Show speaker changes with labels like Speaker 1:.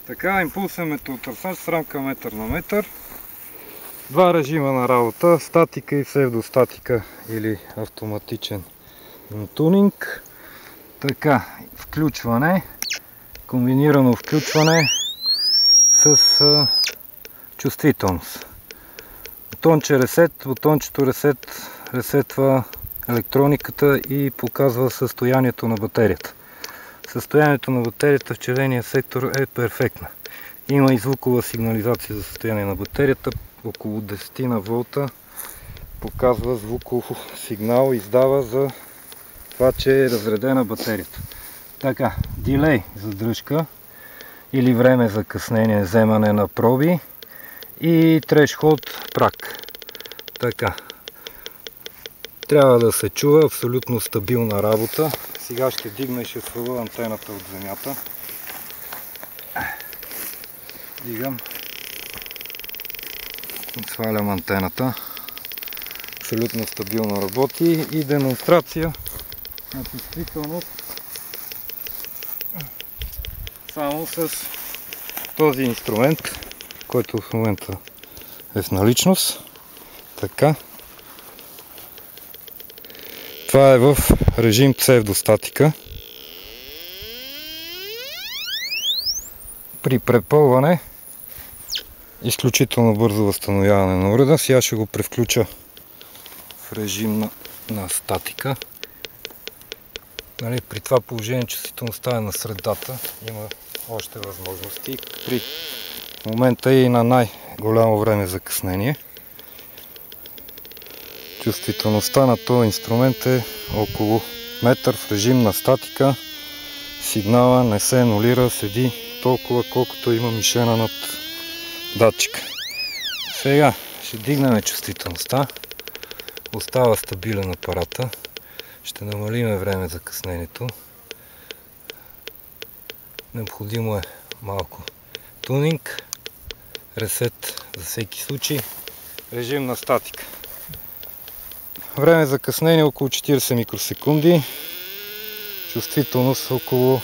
Speaker 1: Така, импулсен металотърсач с рамка метър на метър. Два режима на работа, статика и псевдостатика или автоматичен тунинг. Така, включване, комбинирано включване с чувствителност. Бутонче ресет, бутончето ресет ресетва електрониката и показва състоянието на батерията. Състоянието на батерията в червения сектор е перфектна. Има и звукова сигнализация за състояние на батерията. Около 10 на волта показва звуков сигнал, издава за това, че е разредена батерията. Така, дилей задръжка или време за къснение, вземане на проби и трешхолд прак. Така, трябва да се чува, абсолютно стабилна работа. Сега ще дигна и ще сваля антената от земята. Дигам. Свалям антената. Абсолютно стабилно работи и демонстрация на чувствителност само с този инструмент, който в момента е в наличност. Така. Това е в режим псевдостатика. При препълване изключително бързо възстановяване на уреда. Сега ще го превключа в режим на статика. При това положение чувствителността е на средата. Има още възможности. При момента и на най-голямо време закъснение. Чувствителността на този инструмент е около метър в режим на статика. Сигнала не се анулира, седи толкова колкото има мишена над датчика. Сега ще дигнем чувствителността. Остава стабилен апарата. Ще намалим време за къснението. Необходимо е малко тунинг. Ресет за всеки случай. Режим на статика. Време за къснение около 40 микросекунди. Чувствителност около